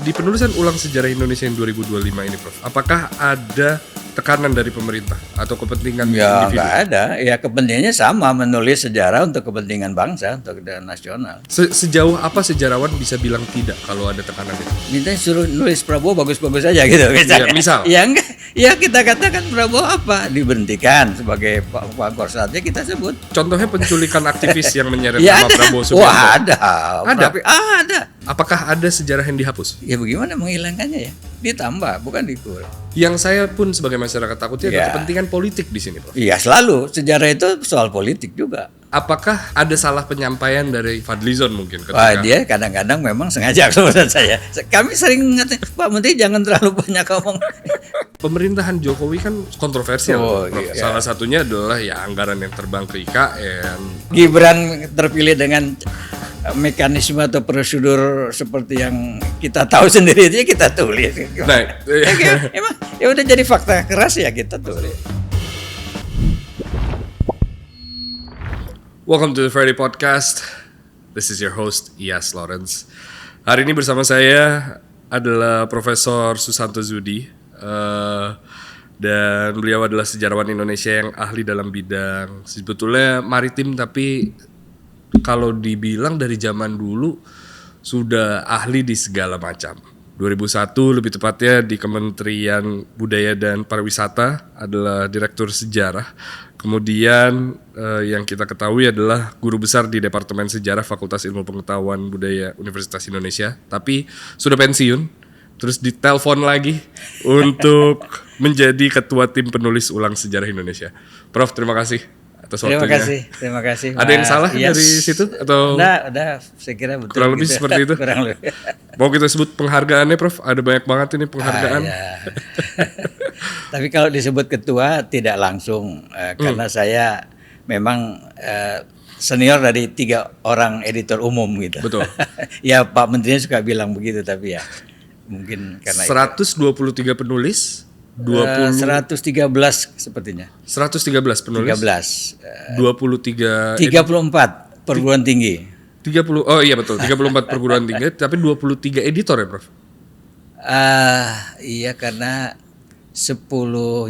di penulisan ulang sejarah Indonesia yang 2025 ini, Prof, apakah ada tekanan dari pemerintah atau kepentingan Ya individu? nggak ada, ya kepentingannya sama, menulis sejarah untuk kepentingan bangsa, untuk kepentingan nasional. Sejauh apa sejarawan bisa bilang tidak kalau ada tekanan itu? Minta suruh nulis Prabowo bagus-bagus aja gitu misalnya. Ya, misal. Ya enggak, ya kita katakan Prabowo apa diberhentikan sebagai Pak Korsatnya kita sebut. Contohnya penculikan aktivis yang menyeret Ya nama ada. Prabowo Subianto. Wah ada. Ada? Ada. Apakah ada sejarah yang dihapus? Ya bagaimana menghilangkannya ya? Ditambah bukan dikurang. Yang saya pun sebagai masyarakat takutnya ada Ya. kepentingan politik di sini, Prof. Iya selalu sejarah itu soal politik juga. Apakah ada salah penyampaian dari Fadlizon mungkin ketika Wah dia kadang-kadang memang sengaja menurut saya. Kami sering mengatakan Pak Menteri jangan terlalu banyak ngomong. pemerintahan Jokowi kan kontroversial, Oh, Prof. iya. Salah satunya adalah ya anggaran yang terbang ke IKN. Gibran terpilih dengan mekanisme atau prosedur seperti yang kita tahu sendiri aja kita tulis. Nah, Emang ya udah jadi fakta keras ya kita tulis. welcome to the Friday Podcast. This is your host, Iyas Lawrence. Hari ini bersama saya adalah Profesor Susanto Zudi. Dan beliau adalah sejarawan Indonesia yang ahli dalam bidang sebetulnya maritim, tapi kalau dibilang dari zaman dulu sudah ahli di segala macam. 2001 lebih tepatnya di Kementerian Budaya dan Pariwisata adalah Direktur Sejarah. Kemudian yang kita ketahui adalah guru besar di Departemen Sejarah Fakultas Ilmu Pengetahuan Budaya Universitas Indonesia. Tapi sudah pensiun, terus ditelepon lagi untuk menjadi ketua tim penulis ulang sejarah Indonesia. Prof, terima kasih atas waktunya. Terima kasih. Ada yang Mas salah Iyas. dari situ atau Udah, saya kira betul. kurang lebih gitu. seperti itu? Kurang lebih. Mau kita sebut penghargaannya, Prof? Ada banyak banget ini penghargaan. Ya. Tapi kalau disebut ketua tidak langsung karena saya memang senior dari 3 orang editor umum gitu. Betul. Ya Pak Menterinya suka bilang begitu tapi ya mungkin karena 123 penulis, 20 113 sepertinya. 113 penulis, 13 23 34 perguruan tinggi. 30. Oh iya betul, 34 perguruan tinggi, tapi 23 editor ya, Prof. Iya karena 10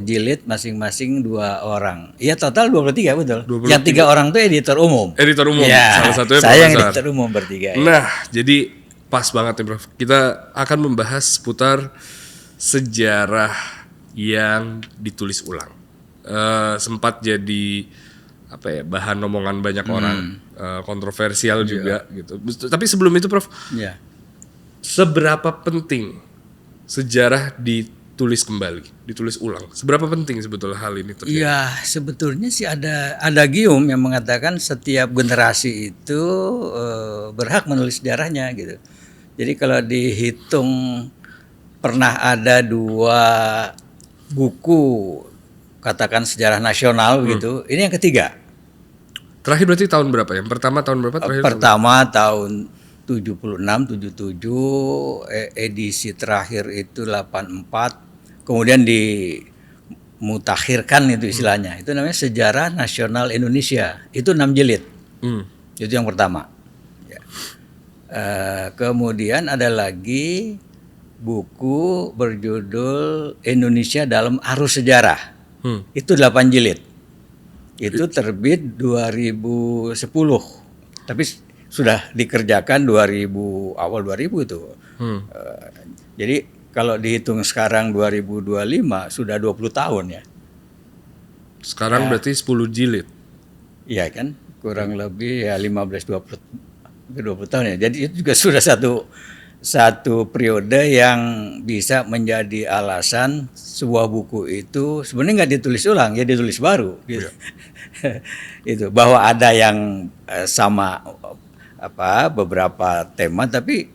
jilid masing-masing 2 orang. Iya total 23 betul. 23. Yang 3 orang itu editor umum. Editor umum, Ya, salah satunya saya yang Profesor. editor umum bertiga. Ya. Nah, jadi pas banget nih, Prof. Kita akan membahas seputar sejarah yang ditulis ulang. Sempat jadi apa ya, bahan omongan banyak orang, kontroversial juga gitu. Tapi sebelum itu, Prof, Ya. seberapa penting sejarah ditulis kembali, ditulis ulang? Seberapa penting sebetulnya hal ini terjadi? Iya, sebetulnya sih ada gium yang mengatakan setiap generasi itu berhak menulis sejarahnya gitu. Jadi kalau dihitung pernah ada 2 buku katakan sejarah nasional begitu. Ini yang ketiga. Terakhir berarti tahun berapa ya? Pertama tahun berapa? Terakhir Pertama tahun 76, 77, edisi terakhir itu 84, kemudian dimutakhirkan itu istilahnya. Itu namanya Sejarah Nasional Indonesia. Itu 6 jilid. Itu yang pertama. Ya. Kemudian ada lagi buku berjudul Indonesia dalam Arus Sejarah. Itu 8 jilid. Itu terbit 2010. Tapi sudah dikerjakan awal 2000 itu. Jadi kalau dihitung sekarang 2025 sudah 20 tahun ya. Sekarang berarti 10 jilid. Iya kan? Kurang lebih ya 15-20 tahun ya. Jadi itu juga sudah satu periode yang bisa menjadi alasan sebuah buku itu sebenarnya nggak ditulis ulang, ya ditulis baru gitu. Itu bahwa ada yang sama beberapa tema, tapi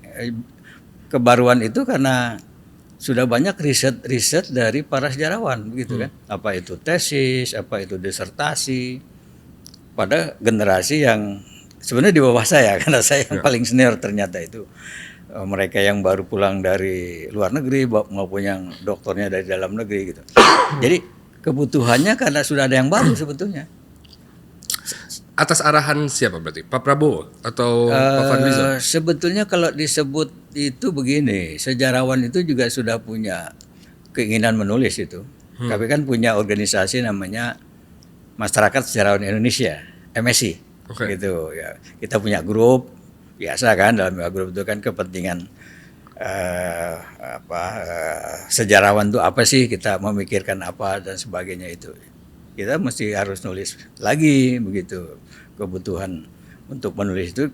kebaruan itu karena sudah banyak riset dari para sejarawan begitu kan. Apa itu tesis, apa itu disertasi pada generasi yang sebenarnya di bawah saya karena saya yang paling senior ternyata itu. Mereka yang baru pulang dari luar negeri maupun yang doktornya dari dalam negeri gitu. Jadi kebutuhannya karena sudah ada yang baru sebetulnya. atas arahan siapa berarti? Pak Prabowo atau Pak Fadlizon? Sebetulnya kalau disebut itu begini, sejarawan itu juga sudah punya keinginan menulis itu. Kami kan punya organisasi namanya Masyarakat Sejarawan Indonesia, MSI. Oke. Gitu ya. Kita punya grup biasa kan, dalam grup itu kan kepentingan sejarawan itu apa sih, kita memikirkan apa dan sebagainya itu. Kita mesti harus nulis lagi begitu. Kebutuhan untuk menulis itu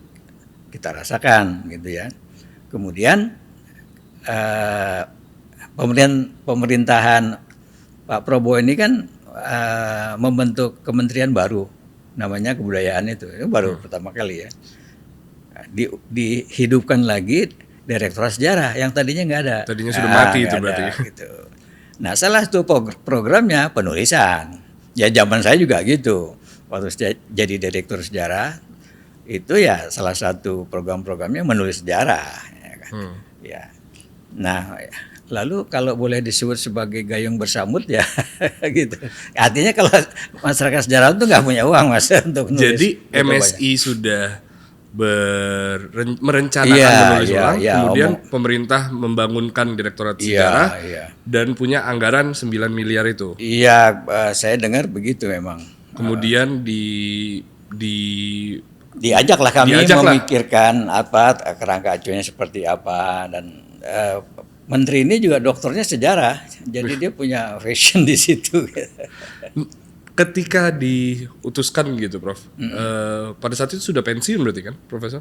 kita rasakan gitu ya. Kemudian pemerintahan Pak Prabowo ini kan membentuk kementerian baru namanya kebudayaan itu baru pertama kali ya. Dihidupkan lagi Direktorat Sejarah yang tadinya nggak ada. Tadinya sudah mati itu nggak berarti. ada, gitu. Nah salah satu programnya penulisan. Ya zaman saya juga gitu. Waktu jadi Direktur Sejarah itu ya salah satu program-programnya menulis sejarah. Ya kan? Ya. Nah lalu kalau boleh disebut sebagai gayung bersamut ya gitu. Artinya kalau masyarakat sejarah itu nggak punya uang Mas untuk nulis. Jadi MSI sudah merencanakan menulis ulang, kemudian pemerintah membangunkan Direktorat Sejarah dan punya anggaran 9 miliar itu. Iya, saya dengar begitu memang. Kemudian diajaklah kami memikirkan apa kerangka acuannya seperti apa, dan menteri ini juga dokternya sejarah, jadi dia punya passion di situ. Ketika diutuskan gitu, Prof. Pada saat itu sudah pensiun berarti kan, Profesor?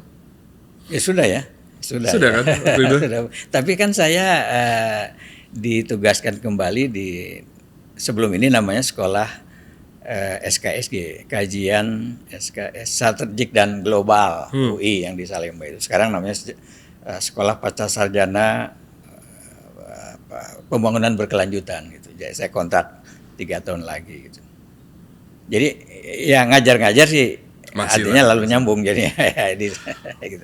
Ya sudah ya, sudah kan? Sudah. Tapi kan saya ditugaskan kembali di sebelum ini namanya sekolah SKSG, kajian SKS strategik dan global UI yang di Salemba itu. Sekarang namanya Sekolah Pasca Sarjana Pembangunan Berkelanjutan gitu. Jadi saya kontrak 3 tahun lagi gitu. Jadi ya ngajar-ngajar sih masih artinya lalu nyambung jadinya. Gitu.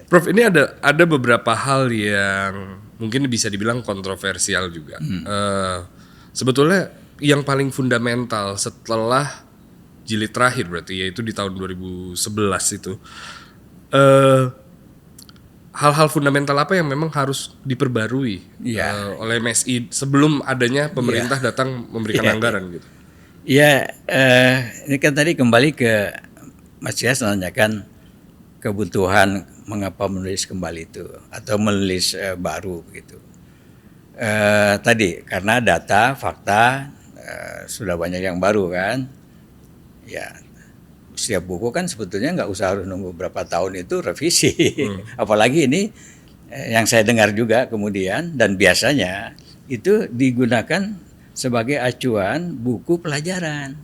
Prof, ini ada beberapa hal yang mungkin bisa dibilang kontroversial juga. Sebetulnya yang paling fundamental setelah jilid terakhir berarti yaitu di tahun 2011 itu hal-hal fundamental apa yang memang harus diperbarui oleh MSI sebelum adanya pemerintah datang memberikan anggaran gitu. Ya, ini kan tadi kembali ke Mas Yas menanyakan kebutuhan mengapa menulis kembali itu atau menulis baru begitu. Tadi karena data, fakta sudah banyak yang baru kan. Ya, setiap buku kan sebetulnya nggak usah harus nunggu berapa tahun itu revisi. Apalagi ini yang saya dengar juga kemudian dan biasanya itu digunakan sebagai acuan buku pelajaran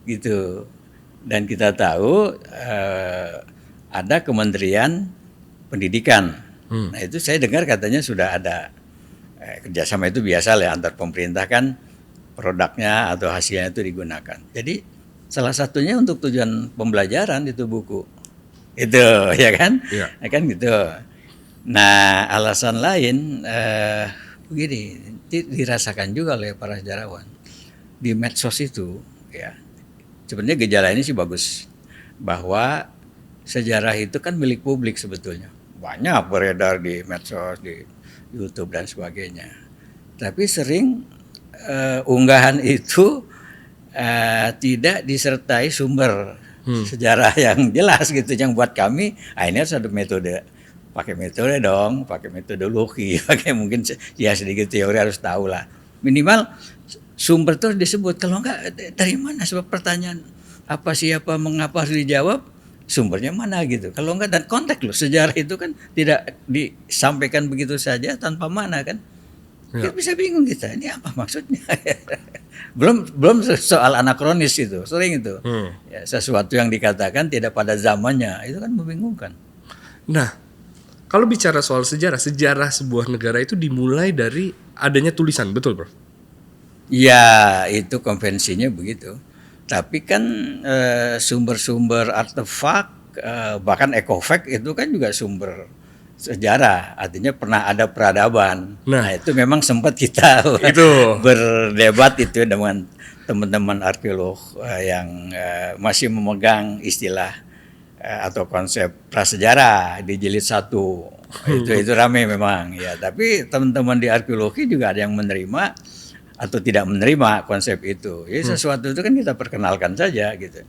gitu. Dan kita tahu ada Kementerian Pendidikan. Nah itu saya dengar katanya sudah ada kerjasama, itu biasa lah antar pemerintah kan, produknya atau hasilnya itu digunakan. Jadi salah satunya untuk tujuan pembelajaran itu buku itu ya kan, kan gitu. Nah alasan lain begini, dirasakan juga oleh para sejarawan di medsos itu ya. Sebenarnya gejala ini sih bagus, bahwa sejarah itu kan milik publik sebetulnya. Banyak beredar di medsos, di YouTube dan sebagainya. Tapi sering unggahan itu tidak disertai sumber sejarah yang jelas gitu. Yang buat kami, ini harus ada metode. Pakai metode dong, pakai metodologi, pakai mungkin ya sedikit teori harus tahu lah. Minimal sumber itu disebut, kalau enggak dari mana sebab pertanyaan apa siapa mengapa harus dijawab, sumbernya mana gitu. Kalau enggak dan konteks loh, sejarah itu kan tidak disampaikan begitu saja tanpa mana kan. Kita bisa bingung kita, ini apa maksudnya. belum soal anakronis itu, sering itu. Ya, sesuatu yang dikatakan tidak pada zamannya, itu kan membingungkan. Nah, kalau bicara soal sejarah sebuah negara itu dimulai dari adanya tulisan, betul Prof? Ya, itu konvensinya begitu. Tapi kan sumber-sumber artefak, bahkan ekofact itu kan juga sumber sejarah. Artinya pernah ada peradaban. Nah itu memang sempat kita itu berdebat itu dengan teman-teman arkeolog yang masih memegang istilah atau konsep prasejarah di jilid 1 itu rame memang ya, tapi teman-teman di arkeologi juga ada yang menerima atau tidak menerima konsep itu. Jadi sesuatu itu kan kita perkenalkan saja gitu.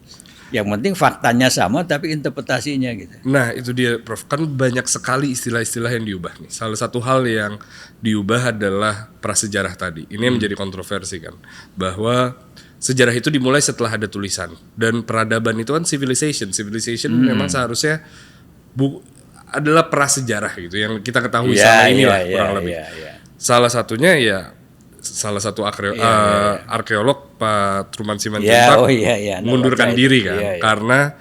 Yang penting faktanya sama tapi interpretasinya gitu. Nah itu dia Prof, kan banyak sekali istilah-istilah yang diubah nih. Salah satu hal yang diubah adalah prasejarah tadi. Ini yang menjadi kontroversi kan, bahwa sejarah itu dimulai setelah ada tulisan, dan peradaban itu kan civilization memang seharusnya adalah prasejarah gitu yang kita ketahui selama ini lah kurang lebih. Salah satunya ya salah satu arkeolog Pak Truman Simanjuntak mengundurkan diri kan karena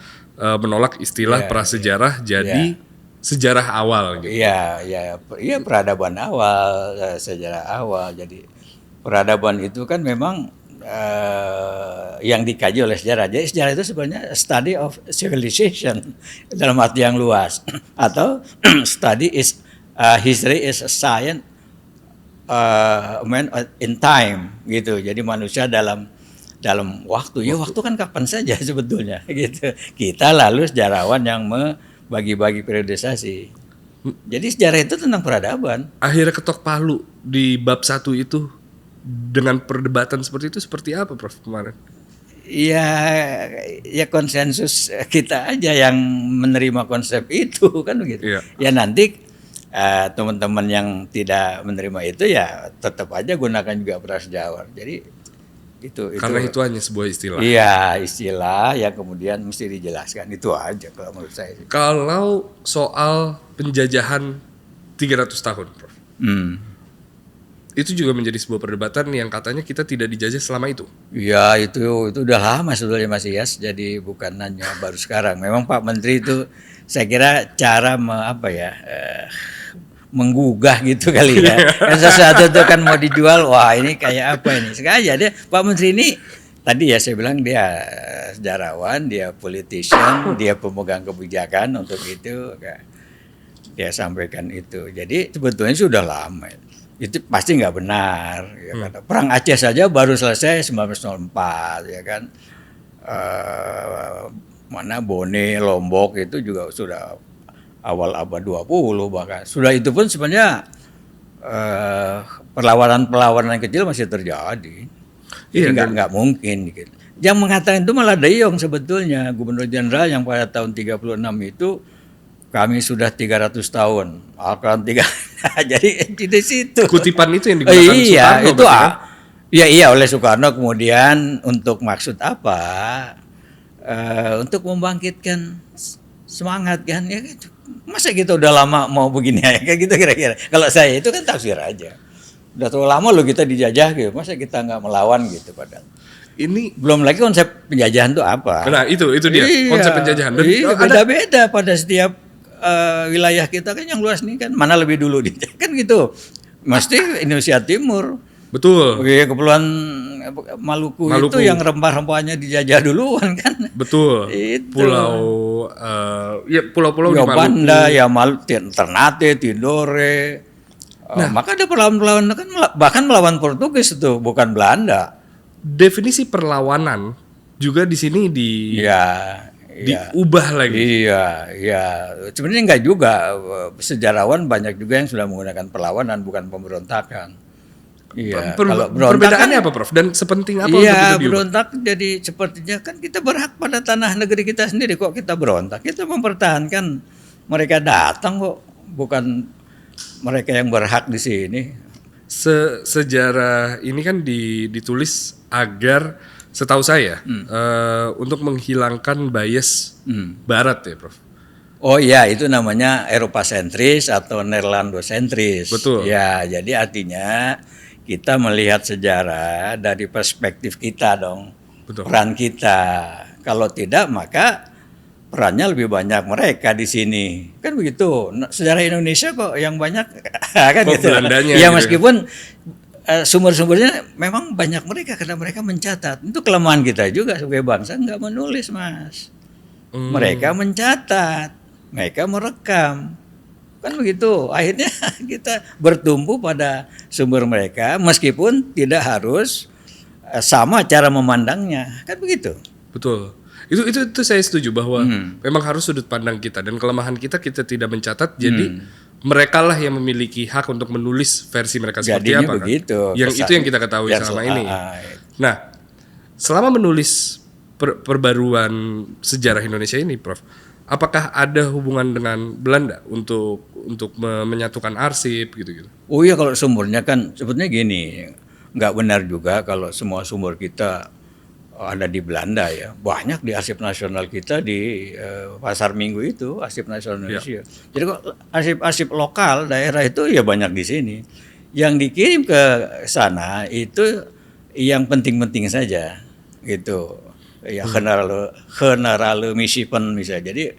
menolak istilah prasejarah jadi sejarah awal gitu. Iya peradaban awal, sejarah awal. Jadi peradaban itu kan memang yang dikaji oleh sejarah. Jadi sejarah itu sebenarnya study of civilization dalam arti yang luas, atau study is history is a science man in time gitu. Jadi manusia dalam waktu. Ya waktu kan kapan saja sebetulnya gitu. Kita lalu sejarawan yang membagi-bagi periodisasi. Jadi sejarah itu tentang peradaban. Akhirnya ketok palu di bab 1 itu dengan perdebatan seperti itu seperti apa Prof kemarin? Ya konsensus kita aja yang menerima konsep itu kan begitu. Ya nanti teman-teman yang tidak menerima itu ya tetap aja gunakan juga prasejarah. Jadi itu karena itu hanya sebuah istilah. Iya, istilah yang kemudian mesti dijelaskan, itu aja kalau menurut saya. Kalau soal penjajahan 300 tahun Prof. Itu juga menjadi sebuah perdebatan yang katanya kita tidak dijajah selama itu. Ya itu udah lama sebetulnya Mas Iyas, jadi bukan hanya baru sekarang. Memang Pak Menteri itu saya kira cara menggugah gitu kali ya. Kan sesuatu itu kan mau dijual, wah ini kayak apa ini. Sengaja dia Pak Menteri ini tadi ya saya bilang dia sejarawan, dia politician, dia pemegang kebijakan, untuk itu dia sampaikan itu. Jadi sebetulnya sudah lama. Itu pasti nggak benar. Ya kan. Perang Aceh saja baru selesai 1904 ya kan. Mana Bone, Lombok itu juga sudah awal abad 20 bahkan. Sudah itu pun sebenarnya perlawanan kecil masih terjadi. Jadi nggak mungkin gitu. Yang mengatakan itu malah De Jong sebetulnya, Gubernur Jenderal yang pada tahun 36 itu kami sudah 300 tahun. Al-Quran 3. Jadi di situ. Kutipan itu yang digunakan Soekarno. Itu iya oleh Soekarno, kemudian untuk maksud apa? Untuk membangkitkan semangat kan ya gitu. Masa kita udah lama mau begini ya kayak gitu kira-kira. Kalau saya itu kan tafsir aja. Udah terlalu lama loh kita dijajah gitu. Masa kita nggak melawan gitu padahal. Ini belum lagi konsep penjajahan itu apa? Nah, itu dia konsep penjajahan. Dan beda-beda pada setiap wilayah kita kan yang luas nih kan mana lebih dulu kan gitu. Mesti Indonesia Timur. Betul. Kepulauan Maluku itu yang rempah-rempahnya dijajah duluan kan. Betul. Itu. Pulau-pulau di Maluku. Banda, ya Ternate, Tidore. Maka ada perlawanan kan bahkan melawan Portugis itu, bukan Belanda. Definisi perlawanan juga di sini diubah lagi. Iya. Sebenarnya enggak juga. Sejarawan banyak juga yang sudah menggunakan perlawanan, bukan pemberontakan. Iya. Perbedaannya apa, Prof? Dan sepenting apa untuk itu diubah? Berontak jadi sepertinya kan kita berhak pada tanah negeri kita sendiri, kok kita berontak. Kita mempertahankan mereka datang kok, bukan mereka yang berhak di sini. Sejarah ini kan ditulis agar setahu saya untuk menghilangkan bias Barat ya, Prof. Oh iya, itu namanya Eropa sentris atau Nerlando sentris. Betul. Ya, jadi artinya kita melihat sejarah dari perspektif kita dong. Betul. Peran kita. Kalau tidak maka perannya lebih banyak mereka di sini. Kan begitu. Sejarah Indonesia kok yang banyak kan kok gitu. Belandanya ya gitu. Meskipun sumber-sumbernya memang banyak mereka karena mereka mencatat. Itu kelemahan kita juga sebagai bangsa, nggak menulis, Mas. Mereka mencatat, mereka merekam. Kan begitu. Akhirnya kita bertumpu pada sumber mereka meskipun tidak harus sama cara memandangnya, kan begitu. Betul. Itu saya setuju bahwa memang harus sudut pandang kita dan kelemahan kita tidak mencatat. Jadi mereka lah yang memiliki hak untuk menulis versi mereka seperti Jadinya apa begitu, kan. Yang itu yang kita ketahui selama ini. Nah, selama menulis perbaruan sejarah Indonesia ini, Prof, apakah ada hubungan dengan Belanda untuk menyatukan arsip gitu-gitu? Oh iya, kalau sumbernya kan sebetulnya gini, nggak benar juga kalau semua sumber kita ada di Belanda ya. Banyak di Arsip Nasional kita di Pasar Minggu itu, Arsip Nasional Indonesia. Jadi kok arsip-arsip lokal daerah itu ya banyak di sini. Yang dikirim ke sana itu yang penting-penting saja gitu. Ya generale misipen misalnya. Jadi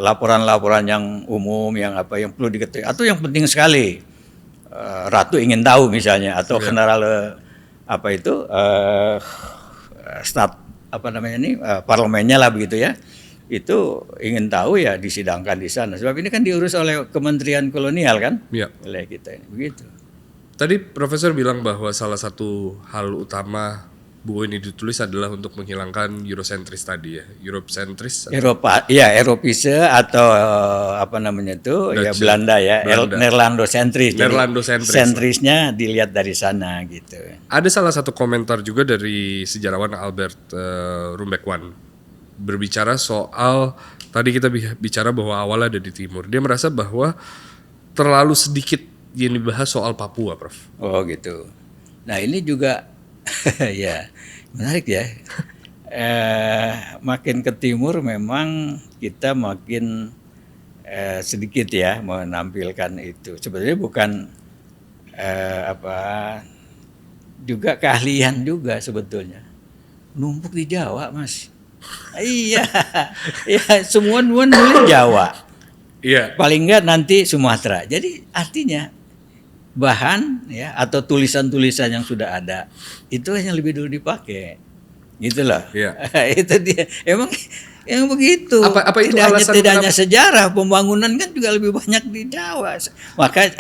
laporan-laporan yang umum yang perlu diketahui atau yang penting sekali. Ratu ingin tahu misalnya atau generale parlemennya lah begitu ya, itu ingin tahu ya disidangkan di sana. Sebab ini kan diurus oleh Kementerian Kolonial kan, oleh kita ini begitu. Tadi Profesor bilang bahwa salah satu hal utama buku ini ditulis adalah untuk menghilangkan Eurocentris tadi ya, Europecentris. Eropise atau ya Belanda ya, Nerlandocentris. Sentrisnya dilihat dari sana gitu. Ada salah satu komentar juga dari sejarawan Albert Rumbekwan berbicara soal tadi kita bicara bahwa awal ada di timur. Dia merasa bahwa terlalu sedikit yang dibahas soal Papua, Prof. Oh gitu. Nah ini juga ya menarik ya. Makin ke timur memang kita makin sedikit ya menampilkan itu. Sebetulnya bukan juga keahlian juga sebetulnya. Numpuk di Jawa, Mas. Iya. Ya semua nulis Jawa. Iya. Paling enggak nanti Sumatera. Jadi artinya bahan ya atau tulisan-tulisan yang sudah ada itu yang lebih dulu dipakai gitu loh. Iya. Itu dia emang yang begitu. Apa itu tidak hanya sejarah, pembangunan kan juga lebih banyak di Jawa. Maka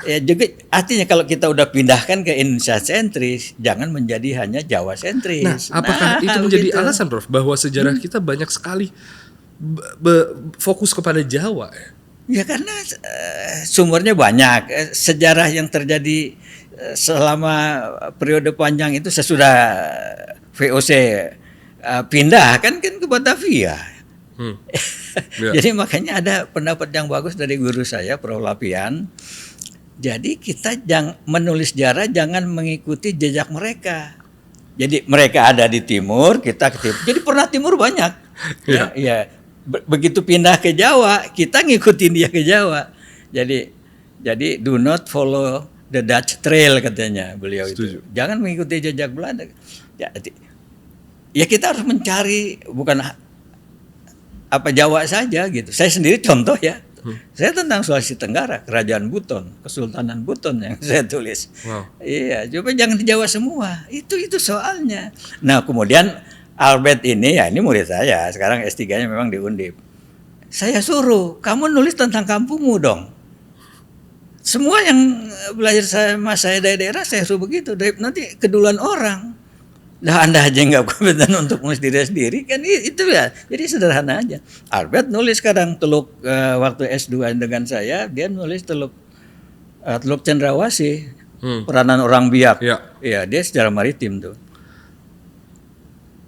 ya juga artinya kalau kita udah pindahkan ke Indonesia sentris, jangan menjadi hanya Jawa sentris. Nah, apakah itu menjadi alasan, Prof, bahwa sejarah kita banyak sekali fokus kepada Jawa ya? Ya karena sumbernya banyak. Sejarah yang terjadi selama periode panjang itu sesudah VOC pindah kan ke Batavia. Jadi makanya ada pendapat yang bagus dari guru saya, Prof. Lapian. Jadi kita menulis sejarah jangan mengikuti jejak mereka. Jadi mereka ada di timur, kita ke timur. Jadi pernah timur banyak. Ya. Begitu pindah ke Jawa, kita ngikutin dia ke Jawa. Jadi do not follow the Dutch Trail katanya beliau. Setuju. Itu. Jangan mengikuti jejak Belanda. Ya kita harus mencari bukan Jawa saja gitu. Saya sendiri contoh ya. Saya tentang Sulawesi Tenggara, Kerajaan Buton, Kesultanan Buton yang saya tulis. Wow. Iya, coba jangan di Jawa semua. Itu soalnya. Nah, kemudian Albert ini murid saya, sekarang S3-nya memang di Undip. Saya suruh, kamu nulis tentang kampungmu dong. Semua yang belajar saya dari daerah, saya suruh begitu. Nanti keduluan orang. Nah Anda aja nggak kompeten untuk nulis diri sendiri, kan itu ya. Jadi sederhana aja. Albert nulis sekarang Teluk, waktu S2 dengan saya, dia nulis Teluk Cendrawasih, peranan orang Biak. Ya, dia sejarah maritim tuh.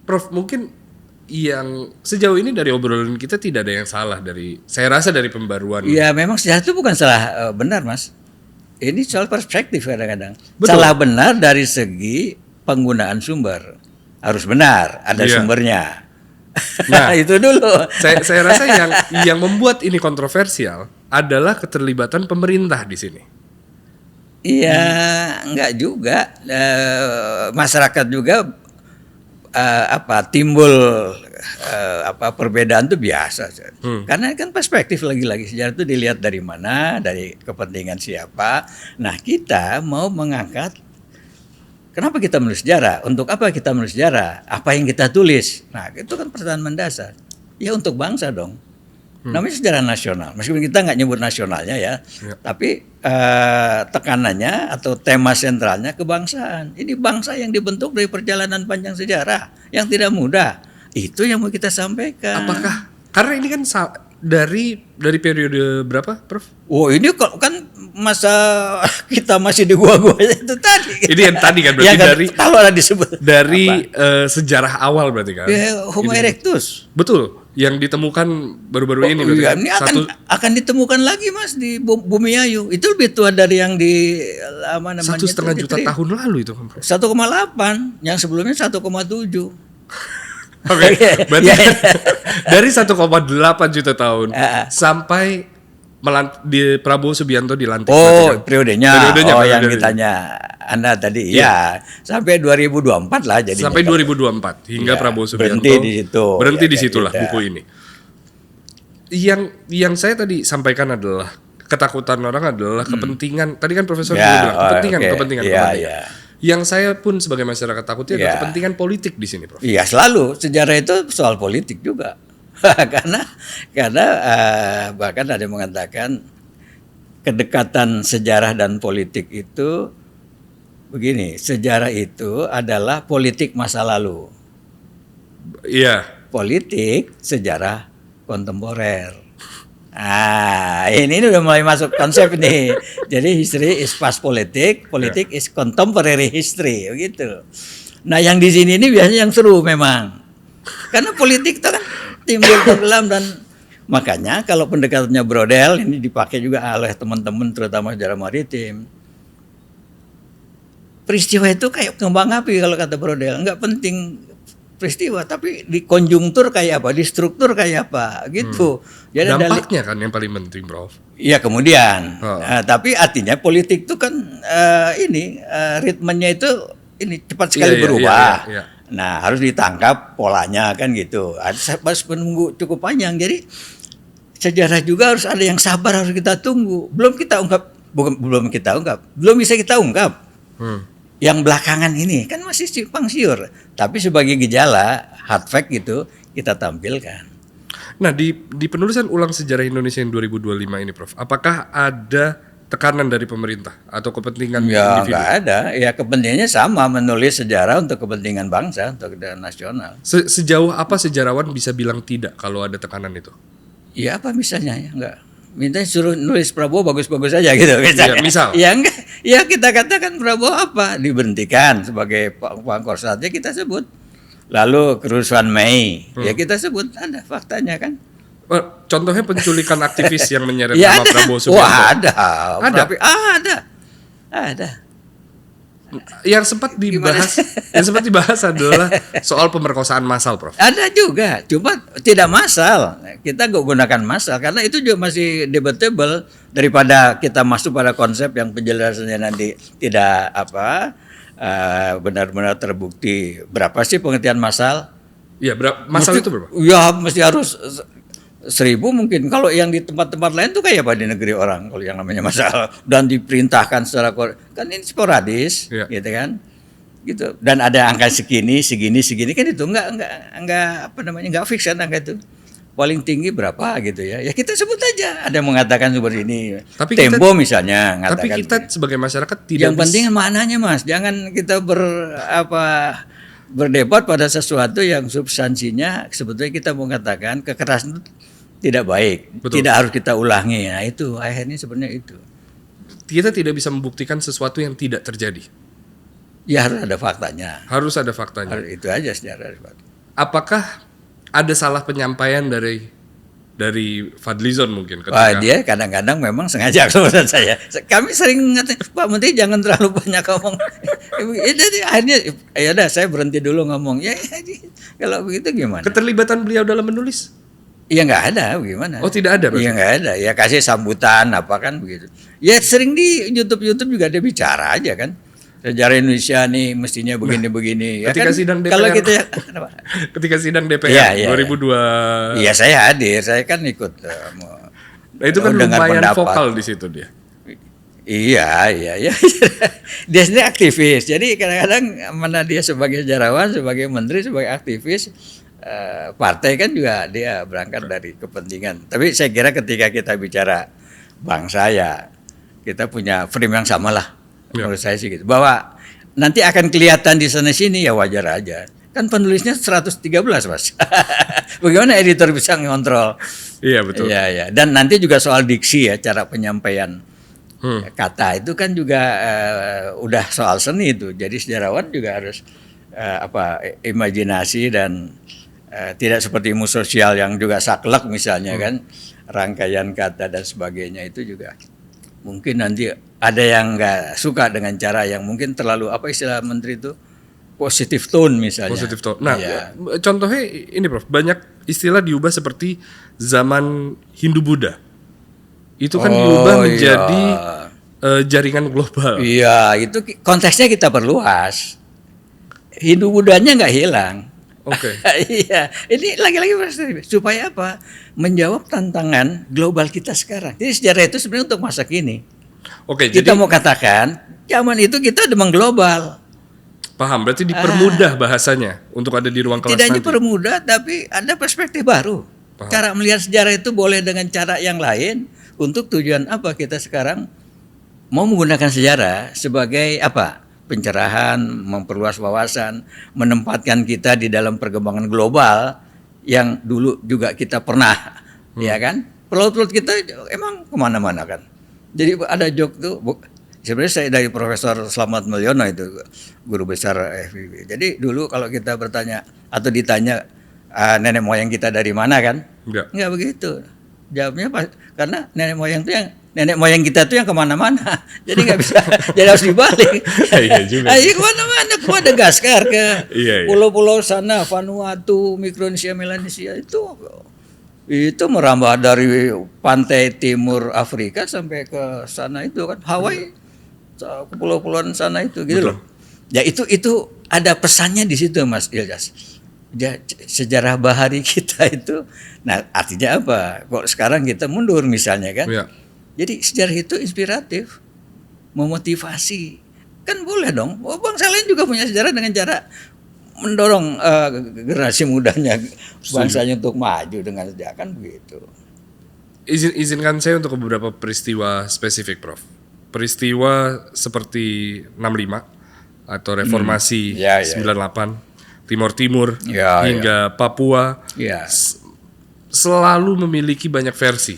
Prof, mungkin yang sejauh ini dari obrolan kita tidak ada yang salah saya rasa dari pembaruan. Iya, memang sejarah itu bukan salah benar, Mas. Ini soal perspektif kadang-kadang. Salah benar dari segi penggunaan sumber. Harus benar, ada sumbernya. Nah, itu dulu. Saya rasa yang membuat ini kontroversial adalah keterlibatan pemerintah di sini. Iya, enggak juga. Masyarakat juga timbul perbedaan itu biasa. Karena kan perspektif lagi-lagi sejarah itu dilihat dari mana, dari kepentingan siapa. Nah, kita mau mengangkat kenapa kita menulis sejarah? Untuk apa kita menulis sejarah? Apa yang kita tulis? Nah, itu kan pertanyaan mendasar. Ya untuk bangsa dong. Namanya sejarah nasional. Meskipun kita nggak nyebut nasionalnya ya, tapi tekanannya atau tema sentralnya kebangsaan. Ini bangsa yang dibentuk dari perjalanan panjang sejarah yang tidak mudah. Itu yang mau kita sampaikan. Apakah karena ini kan dari periode berapa, Prof? Oh, ini kan masa kita masih di gua-gua itu tadi. Ini yang tadi kan berarti ya, kan, dari kalau ada disebut dari sejarah awal berarti kan? ya, Homo erectus. Betul, yang ditemukan baru-baru ini berarti. Iya, Kan? ini akan ditemukan lagi Mas di Bumi Ayu. Itu lebih tua dari yang di apa namanya? 1,5 juta tahun lalu itu kan, Prof. 1,8, yang sebelumnya 1,7. Oke, berarti dari 1,8 juta tahun sampai di Prabowo Subianto dilantik. Oh, kan? periodenya yang ditanya Anda tadi. Ya, sampai 2024 lah jadi. Sampai 2024 hingga Prabowo Subianto berhenti di situ. Berhenti di situlah buku ini. Yang saya tadi sampaikan adalah ketakutan orang adalah kepentingan. Tadi kan Profesor juga bilang kepentingan. Yang saya pun sebagai masyarakat takutnya ada kepentingan politik di sini, Prof. Iya, selalu sejarah itu soal politik juga. karena bahkan ada yang mengatakan kedekatan sejarah dan politik itu begini, sejarah itu adalah politik masa lalu. Iya. Politik sejarah kontemporer. Ini udah mulai masuk konsep nih. Jadi history is past politik is contemporary history, begitu. Nah, yang di sini ini biasanya yang seru memang. Karena politik itu kan timbul tenggelam dan makanya kalau pendekatannya Brodel ini dipakai juga oleh teman-teman terutama sejarah maritim. Peristiwa itu kayak kembang api kalau kata Brodel, enggak penting peristiwa tapi di konjungtur kayak apa, di struktur kayak apa gitu. Jadi dampaknya kan yang paling penting, Prof. Iya, kemudian tapi artinya politik itu kan ritmenya itu ini cepat sekali berubah. Iya. Nah, harus ditangkap polanya kan gitu. Ada menunggu cukup panjang. Jadi sejarah juga harus ada yang sabar, harus kita tunggu. Belum bisa kita ungkap. Yang belakangan ini kan masih simpang siur, tapi sebagai gejala hard fact gitu kita tampilkan. Nah, di penulisan ulang sejarah Indonesia yang 2025 ini, Prof, apakah ada tekanan dari pemerintah atau kepentingan individu? Nggak ada. Ya, kepentingannya sama, menulis sejarah untuk kepentingan bangsa, untuk kepentingan nasional. Sejauh apa sejarawan bisa bilang tidak kalau ada tekanan itu? Ya, apa misalnya ya, enggak. Minta suruh nulis Prabowo bagus-bagus aja gitu misalnya. Ya, misal. Ya enggak. Ya kita katakan Prabowo apa? Diberhentikan sebagai pangkostratnya kita sebut. Lalu kerusuhan Mei, ya kita sebut, ada faktanya kan. Contohnya penculikan aktivis yang menyeret nama Prabowo Subianto. Wah, ada. Ada. Yang sempat dibahas adalah soal pemerkosaan massal, Prof. Ada juga, cuma tidak massal. Kita nggak gunakan massal karena itu juga masih debatable daripada kita masuk pada konsep yang penjelasannya nanti tidak benar-benar terbukti. Berapa sih pengertian massal? Iya, massal itu berapa? Ya, mesti harus 1000 mungkin. Kalau yang di tempat-tempat lain tuh kayak apa di negeri orang kalau yang namanya masalah dan diperintahkan secara kan ini sporadis, gitu kan, gitu. Dan ada angka segini kan itu nggak fix kan angka itu. Paling tinggi berapa gitu ya? Ya kita sebut aja. Ada yang mengatakan seperti ini. Tapi Tempo misalnya mengatakan. Tapi kita sebagai masyarakat tidak. Yang penting maknanya, Mas. Jangan kita berdebat pada sesuatu yang substansinya sebetulnya kita mau katakan kekerasan itu tidak baik. Betul. Tidak harus kita ulangi. Nah, itu akhirnya sebenarnya itu. Kita tidak bisa membuktikan sesuatu yang tidak terjadi. Ya harus ada faktanya. Harus ada faktanya. Itu aja sejarah. Apakah ada salah penyampaian dari Fadlizon mungkin ketika dia kadang-kadang memang sengaja menurut saya. Kami sering mengatakan, Pak Menteri jangan terlalu banyak ngomong. Jadi akhirnya ya udah saya berhenti dulu ngomong. Ya, kalau begitu gimana? Keterlibatan beliau dalam menulis? Ya nggak ada, gimana? Oh tidak ada? Iya nggak ada. Ya kasih sambutan apa kan begitu. Ya sering di YouTube juga dia bicara aja kan. Sejarah Indonesia nih mestinya begini-begini. Ketika kan, sidang DPR. Kalau kita ketika sidang DPR 2002. Iya saya hadir, saya kan ikut. Nah, itu kan lumayan vokal di situ dia. Iya. Dia sendiri aktivis. Jadi kadang-kadang mana dia sebagai sejarawan, sebagai menteri, sebagai aktivis partai kan juga dia berangkat dari kepentingan. Tapi saya kira ketika kita bicara bangsa ya kita punya frame yang sama lah. Ya. Menurut saya sih gitu. Bahwa nanti akan kelihatan di sana sini ya wajar aja. Kan penulisnya 113 Mas. Bagaimana editor bisa ngontrol? Iya betul. Iya ya. Dan nanti juga soal diksi ya, cara penyampaian kata itu kan juga udah soal seni itu. Jadi sejarawan juga harus imajinasi dan tidak seperti ilmu sosial yang juga saklek misalnya kan, rangkaian kata dan sebagainya itu juga mungkin nanti ada yang nggak suka dengan cara yang mungkin terlalu apa istilah menteri itu positive tone misalnya. Positive tone. Nah, ya. contohnya ini Prof, banyak istilah diubah seperti zaman Hindu-Buddha. Itu kan diubah menjadi jaringan global. Iya, itu konteksnya kita perluas. Hindu-Buddhanya nggak hilang. Oke. Iya, ini lagi-lagi supaya apa? Menjawab tantangan global kita sekarang. Jadi sejarah itu sebenarnya untuk masa kini. Oke, Kita jadi mau katakan zaman itu kita udah mengglobal. paham. Berarti dipermudah bahasanya untuk ada di ruang kelas Tidak nanti. dipermudah, tapi ada perspektif baru. Paham. Cara melihat sejarah itu boleh dengan cara yang lain. Untuk tujuan apa kita sekarang mau menggunakan sejarah sebagai apa? Pencerahan, memperluas wawasan, menempatkan kita di dalam perkembangan global yang dulu juga kita pernah, ya kan? Pelaut-pelaut kita emang kemana-mana kan. Jadi ada joke tuh, sebenarnya saya dari Profesor Slamet Mulyono itu guru besar FIB. Jadi dulu kalau kita bertanya atau ditanya nenek moyang kita dari mana kan? Enggak begitu. Jawabnya karena nenek moyang kita tuh yang kemana-mana, jadi nggak bisa, jadi harus dibalik. Iya juga. Ayo kemana-mana, ke Madagaskar, ke Iya. pulau-pulau sana, Vanuatu, Mikronesia, Melanesia itu merambah dari pantai timur Afrika sampai ke sana itu kan, Hawaii, ke pulau-pulauan sana itu gitu loh. Ya itu ada pesannya di situ Mas Ilyas. Sejarah bahari kita itu, nah artinya apa? Kok sekarang kita mundur misalnya kan? Ya. Jadi sejarah itu inspiratif, memotivasi, kan boleh dong. Bangsa lain juga punya sejarah dengan cara mendorong generasi mudanya bangsanya untuk maju dengan sejarah kan begitu. Izinkan saya untuk beberapa peristiwa spesifik, Prof. Peristiwa seperti 65 atau reformasi 98, Timur Timur hingga Papua selalu memiliki banyak versi.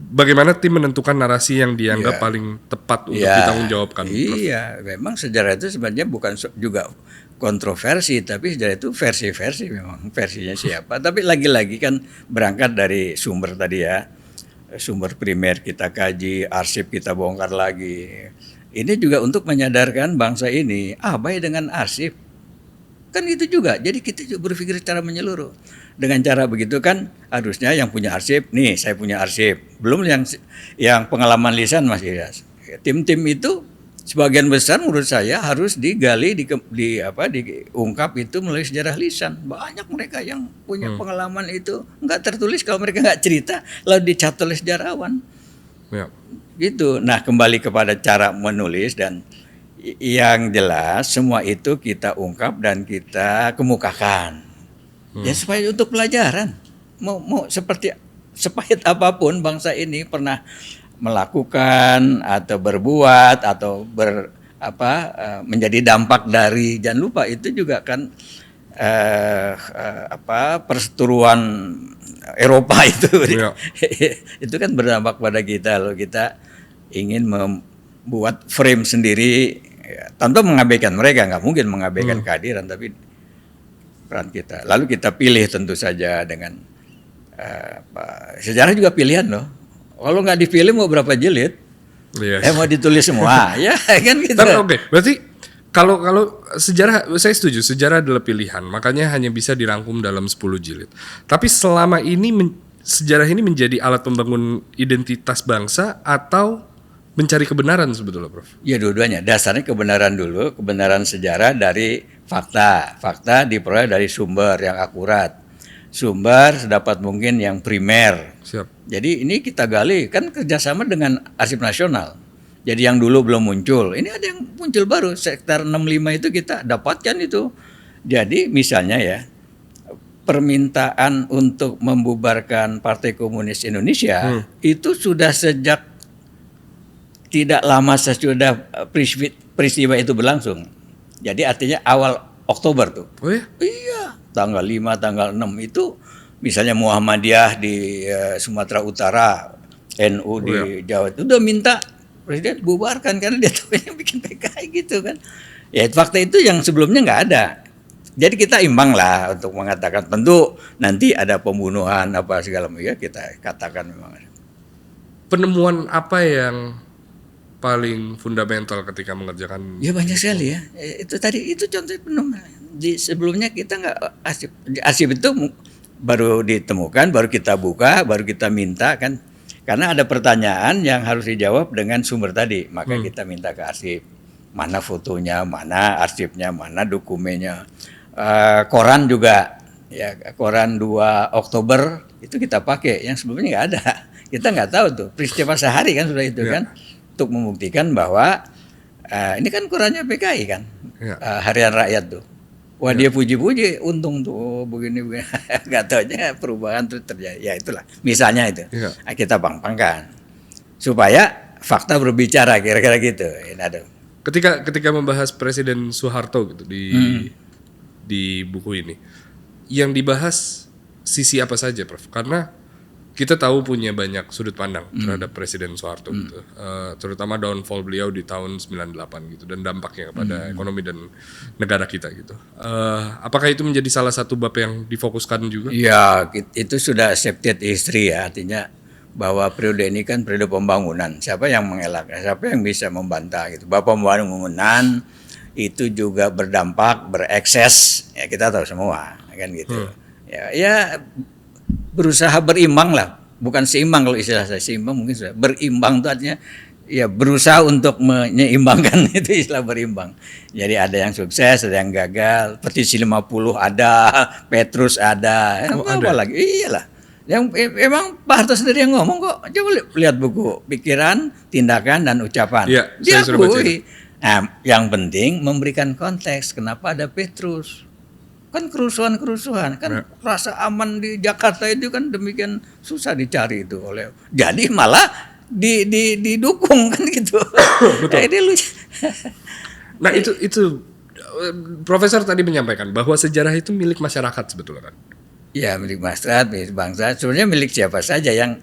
Bagaimana tim menentukan narasi yang dianggap paling tepat untuk ditanggungjawabkan? Iya, memang sejarah itu sebenarnya bukan juga kontroversi, tapi sejarah itu versi-versi memang, versinya siapa. Tapi lagi-lagi kan berangkat dari sumber tadi ya, sumber primer kita kaji, arsip kita bongkar lagi. Ini juga untuk menyadarkan bangsa ini, baik dengan arsip. Kan itu juga, jadi kita juga berpikir secara menyeluruh. Dengan cara begitu kan harusnya yang punya arsip, nih saya punya arsip, belum yang pengalaman lisan Mas Ilyas. Tim-tim itu sebagian besar menurut saya harus digali, diungkap itu melalui sejarah lisan. Banyak mereka yang punya pengalaman itu nggak tertulis kalau mereka nggak cerita, lalu dicatat oleh sejarawan. Ya. Gitu. Nah kembali kepada cara menulis dan yang jelas semua itu kita ungkap dan kita kemukakan. Ya supaya untuk pelajaran. Mau seperti sepahit apapun bangsa ini pernah melakukan atau berbuat atau menjadi dampak dari, jangan lupa itu juga kan perseteruan Eropa itu. Itu kan berdampak pada kita loh. Kita ingin membuat frame sendiri tanpa mengabaikan mereka, nggak mungkin mengabaikan kehadiran tapi peran kita. Lalu kita pilih tentu saja dengan sejarah juga pilihan loh. Kalau nggak dipilih mau berapa jilid? Mau ditulis semua, ya kan gitu. Oke, berarti kalau sejarah, saya setuju sejarah adalah pilihan, makanya hanya bisa dirangkum dalam 10 jilid. Tapi selama ini sejarah ini menjadi alat pembangun identitas bangsa atau mencari kebenaran sebetulnya, Prof? Ya dua-duanya. Dasarnya kebenaran dulu, kebenaran sejarah dari fakta. Fakta diperoleh dari sumber yang akurat. Sumber sedapat mungkin yang primer. Siap. Jadi ini kita gali, kan kerjasama dengan Arsip Nasional. Jadi yang dulu belum muncul, ini ada yang muncul baru. Sekitar 65 itu kita dapatkan itu. Jadi misalnya ya, permintaan untuk membubarkan Partai Komunis Indonesia itu sudah sejak tidak lama sesudah peristiwa itu berlangsung. Jadi artinya awal Oktober tuh. Oh ya? Iya, tanggal 5, tanggal 6 itu misalnya Muhammadiyah di Sumatera Utara, NU di Jawa itu udah minta presiden bubarkan karena dia tuh yang bikin PKI gitu kan. Ya fakta itu yang sebelumnya nggak ada. Jadi kita imbang lah untuk mengatakan tentu nanti ada pembunuhan apa segala macam ya kita katakan memang ada. Penemuan apa yang paling fundamental ketika mengerjakan? Ya banyak sekali ya. Itu tadi itu contoh penemuan. Di sebelumnya kita nggak arsip itu baru ditemukan, baru kita buka, baru kita minta kan. Karena ada pertanyaan yang harus dijawab dengan sumber tadi, maka kita minta ke arsip. Mana fotonya, mana arsipnya, mana dokumennya. Koran juga, ya koran 2 Oktober itu kita pakai, yang sebelumnya nggak ada. Kita nggak tahu tuh, peristiwa sehari kan sudah itu kan, untuk membuktikan bahwa ini kan korannya PKI kan, Harian Rakyat tuh. Wah dia puji-puji, untung tuh begini-begini, nggak taunya perubahan terus terjadi. Ya itulah, misalnya itu, kita pang-pangkan supaya fakta berbicara kira-kira gitu. Ini ada. Ketika membahas Presiden Soeharto gitu di buku ini, yang dibahas sisi apa saja, Prof? Karena kita tahu punya banyak sudut pandang terhadap Presiden Soeharto gitu, terutama downfall beliau di tahun 98 gitu dan dampaknya kepada ekonomi dan negara kita gitu. Apakah itu menjadi salah satu bab yang difokuskan juga? Ya itu sudah accepted history ya, artinya bahwa periode ini kan periode pembangunan. Siapa yang mengelak? Siapa yang bisa membantah gitu? Bahwa pembangunan itu juga berdampak, berekses, ya kita tahu semua kan gitu. Ya berusaha berimbang lah, bukan seimbang kalau istilah saya, seimbang mungkin sudah berimbang itu artinya ya berusaha untuk menyeimbangkan itu istilah berimbang. Jadi ada yang sukses, ada yang gagal, petisi 50 ada, Petrus ada, apa lagi? Iyalah. Yang emang Pak Harto sendiri yang ngomong kok. Coba lihat buku Pikiran, Tindakan dan Ucapan. Ya, diakui. Nah, yang penting memberikan konteks kenapa ada Petrus. Kan kerusuhan kan rasa aman di Jakarta itu kan demikian susah dicari itu oleh. Jadi malah didukung kan gitu. Betul. Nah, ini lucu. Nah itu Profesor tadi menyampaikan bahwa sejarah itu milik masyarakat sebetulnya kan. Ya milik masyarakat, milik bangsa. Sebenarnya milik siapa saja yang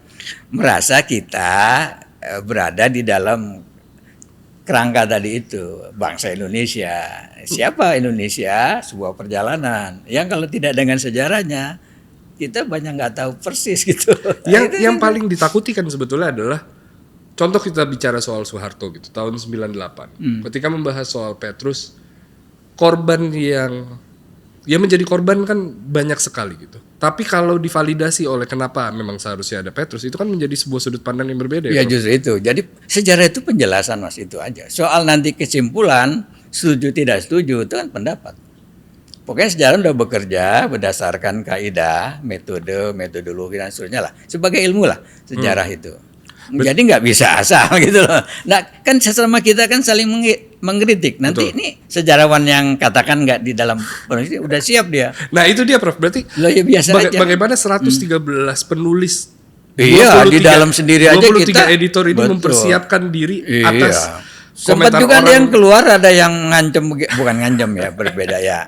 merasa kita berada di dalam kerangka tadi itu, bangsa Indonesia. Siapa Indonesia? Sebuah perjalanan. Yang kalau tidak dengan sejarahnya, kita banyak nggak tahu persis gitu. Yang paling ditakuti kan sebetulnya adalah, contoh kita bicara soal Soeharto gitu, tahun 98. Ketika membahas soal Petrus, korban yang menjadi korban kan banyak sekali gitu. Tapi kalau divalidasi oleh kenapa memang seharusnya ada Petrus, itu kan menjadi sebuah sudut pandang yang berbeda. Ya justru itu. Jadi sejarah itu penjelasan Mas, itu aja. Soal nanti kesimpulan, setuju tidak setuju, itu kan pendapat. Pokoknya sejarah udah bekerja berdasarkan kaidah, metodologi dan seterusnya lah. Sebagai ilmu lah sejarah itu. Jadi nggak bisa asal gitu loh. Nah kan sesama kita kan saling mengkritik. Nanti ini sejarawan yang katakan nggak di dalam udah siap dia. Nah itu dia Prof. Berarti ya biasa aja. Bagaimana 113 penulis, iya 23, di dalam sendiri aja 23 kita editor ini mempersiapkan diri atas sempat juga ada yang keluar, ada yang ngancem, bukan ngancem ya, berbeda ya.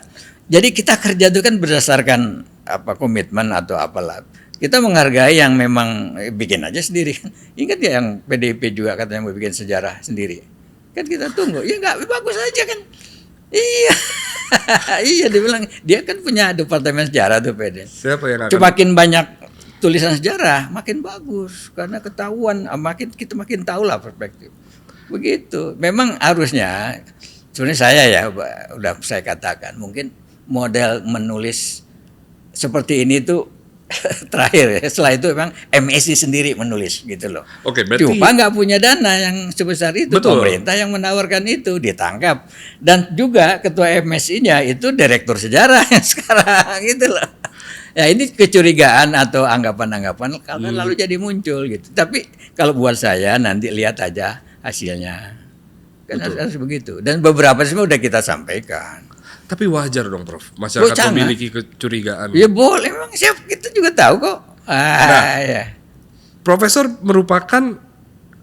Jadi kita kerja itu kan berdasarkan apa komitmen atau apalah. Kita menghargai yang memang bikin aja sendiri. Ingat ya yang PDIP juga katanya mau bikin sejarah sendiri. Kan kita tunggu. Ya enggak, bagus aja kan. Iya. Iya dia bilang, dia kan punya departemen sejarah tuh PD. Siapa yang akan? Makin banyak tulisan sejarah, makin bagus karena ketahuan, kita makin tahu lah perspektif. Begitu. Memang harusnya sebenarnya saya ya udah saya katakan, mungkin model menulis seperti ini tuh terakhir ya. Setelah itu memang MSI sendiri menulis gitu loh. Oke, berarti cuma nggak punya dana yang sebesar itu. Betul. Pemerintah yang menawarkan itu ditangkap, dan juga ketua MSI-nya itu direktur sejarah yang sekarang gitu loh. Ya ini kecurigaan atau anggapan-anggapan kalau lalu jadi muncul gitu. Tapi kalau buat saya nanti lihat aja hasilnya. Kan harus begitu. Dan beberapa semua udah kita sampaikan. Tapi wajar dong Prof, masyarakat Sangat. memiliki kecurigaan. Ya boleh, memang siapa kita juga tahu kok. Ya. Profesor merupakan